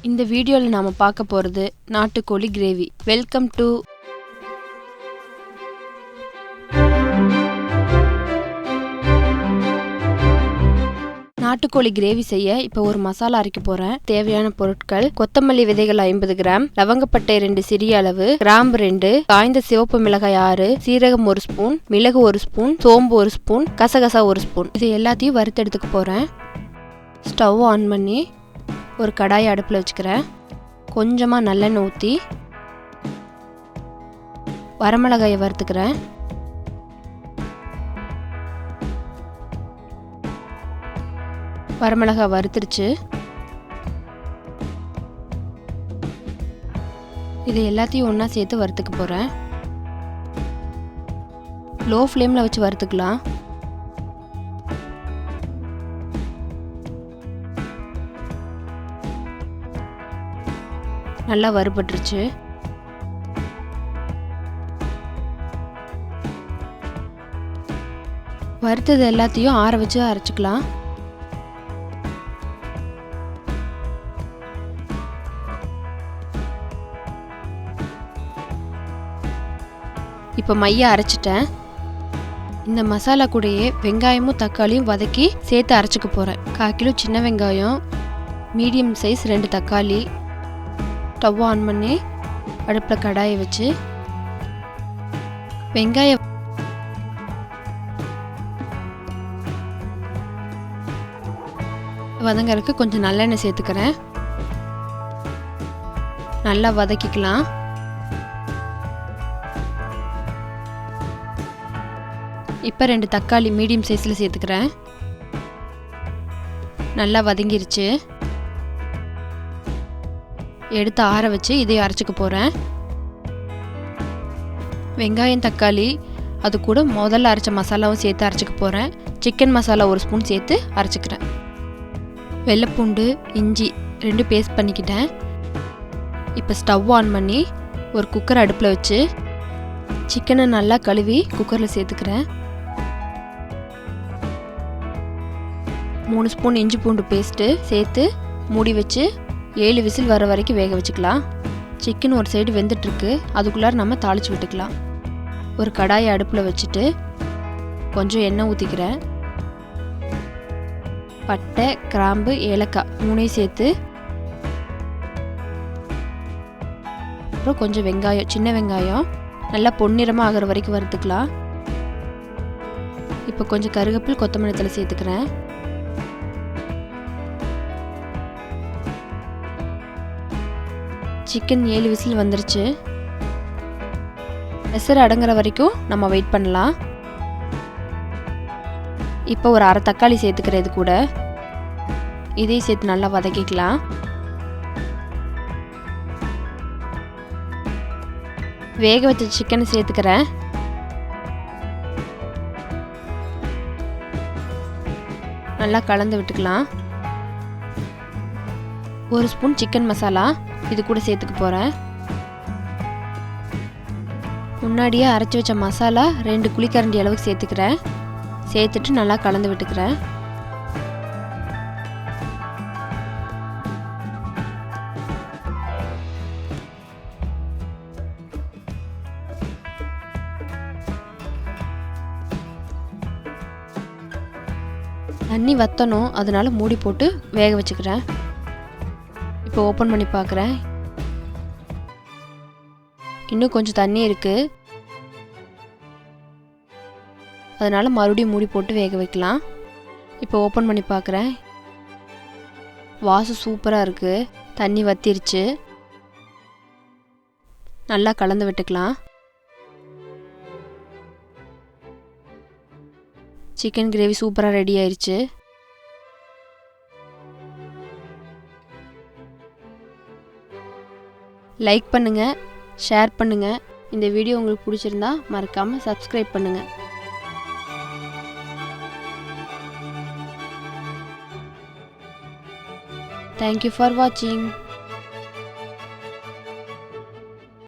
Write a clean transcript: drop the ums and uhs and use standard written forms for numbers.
இந்த வீடியோல நாம பார்க்க போறது நாட்டுக்கோழி கிரேவி. வெல்கம் டு நாட்டுக்கோழி கிரேவி செய்ய இப்போ ஒரு மசாலா அரைக்க போறேன். தேவையான பொருட்கள்: கொத்தமல்லி விதைகள் 50 கிராம், லவங்கப்பட்டை 2 சிறிய அளவு, கிராம்பு 2, காய்ந்த சிவப்பு மிளகாய் 6, சீரகம் 1 ஸ்பூன், மிளகு 1 ஸ்பூன், சோம்பு 1 ஸ்பூன், கசகசா 1 ஸ்பூன். இது எல்லாத்தையும் வறுத்து எடுத்துக்க போறேன். ஸ்டவ் ஆன் பண்ணி ஒரு கடாயை அடுப்பில் வச்சுக்கிறேன். கொஞ்சமாக நல்லெண்ணெய் ஊற்றி வரமிளகாயை வறுத்துக்கிறேன். வரமிளகாய் வறுத்துருச்சு. இது எல்லாத்தையும் ஒன்றா சேர்த்து வறுத்துக்க போகிறேன். லோ ஃப்ளேமில் வச்சு வறுத்துக்கலாம். நல்லா வறுபட்டுருச்சு. வறுத்தது எல்லாத்தையும் ஆற வச்சு அரைச்சிக்கலாம். இப்போ மைய அரைச்சிட்டேன். இந்த மசாலா கூடயே வெங்காயமும் தக்காளியும் வதக்கி சேர்த்து அரைச்சிக்க போகிறேன். 1/4 கிலோ சின்ன வெங்காயம், மீடியம் சைஸ் 2 தக்காளி. ஸ்டவ் ஆன் பண்ணி அடுப்பில் கடாயை வச்சு வெங்காயம் வதங்கறதுக்கு கொஞ்சம் நல்லெண்ணெய் சேர்த்துக்கிறேன். நல்லா வதக்கிக்கலாம். இப்போ 2 தக்காளி மீடியம் சைஸில் சேர்த்துக்கிறேன். நல்லா வதங்கிருச்சு. எடுத்து ஆற வச்சு இதையும் அரைச்சிக்க போகிறேன். வெங்காயம் தக்காளி அது கூட முதல்ல அரைச்ச மசாலாவும் சேர்த்து அரைச்சிக்க போகிறேன். சிக்கன் மசாலா 1 ஸ்பூன் சேர்த்து அரைச்சிக்கிறேன். வெள்ளைப்பூண்டு இஞ்சி 2 பேஸ்ட் பண்ணிக்கிட்டேன். இப்போ ஸ்டவ் ஆன் பண்ணி ஒரு குக்கர் அடுப்பில் வச்சு சிக்கனை நல்லா கழுவி குக்கரில் சேர்த்துக்கிறேன். 3 ஸ்பூன் இஞ்சி பூண்டு பேஸ்ட்டு சேர்த்து மூடி வச்சு 7 விசில் வர வரைக்கும் வேக வச்சுக்கலாம். சிக்கன் ஒரு சைடு வெந்துட்டுருக்கு. அதுக்குள்ளார நம்ம தாளித்து விட்டுக்கலாம். ஒரு கடாயை அடுப்பில் வச்சுட்டு கொஞ்சம் எண்ணெய் ஊற்றிக்கிறேன். பட்டை, கிராம்பு, ஏலக்காய் 3 சேர்த்து அப்புறம் கொஞ்சம் வெங்காயம், சின்ன வெங்காயம் நல்லா பொன்னிறமாக ஆகிற வரைக்கும் வறுத்துக்கலாம். இப்போ கொஞ்சம் கருவேப்பிலை, கொத்தமல்லி தழை சேர்த்துக்கிறேன். சிக்கன் 7 விசில் வந்துருச்சு. எசர் அடங்குற வரைக்கும் நம்ம வெயிட் பண்ணலாம். இப்போ ஒரு அரை தக்காளி சேர்த்துக்கிறேன். இது கூட இதையும் சேர்த்து நல்லா வதக்கிக்கலாம். வேக வச்ச சிக்கனை சேர்த்துக்கிறேன். நல்லா கலந்து விட்டுக்கலாம். 1 ஸ்பூன் சிக்கன் மசாலா இது கூட சேர்த்துக்க போகிறேன். முன்னாடியே அரைச்சி வச்ச மசாலா 2 குழிக்கரண்டி அளவுக்கு சேர்த்துக்கிறேன். சேர்த்துட்டு நல்லா கலந்து விட்டுக்கிறேன். தண்ணி வற்றணும், அதனால மூடி போட்டு வேக வச்சுக்கிறேன். இப்போ ஓப்பன் பண்ணி பார்க்குறேன். இன்னும் கொஞ்சம் தண்ணி இருக்குது. அதனால் மறுபடியும் மூடி போட்டு வேக வைக்கலாம். இப்போ ஓப்பன் பண்ணி பார்க்குறேன். வாசம் சூப்பராக இருக்குது. தண்ணி வற்றிருச்சு. நல்லா கலந்து விட்டுக்கலாம். சிக்கன் கிரேவி சூப்பராக ரெடி ஆயிடுச்சு. லைக் பண்ணுங்கள், ஷேர் பண்ணுங்கள். இந்த வீடியோ உங்களுக்கு பிடிச்சிருந்தா மறக்காமல் சப்ஸ்கிரைப் பண்ணுங்கள். Thank you for watching.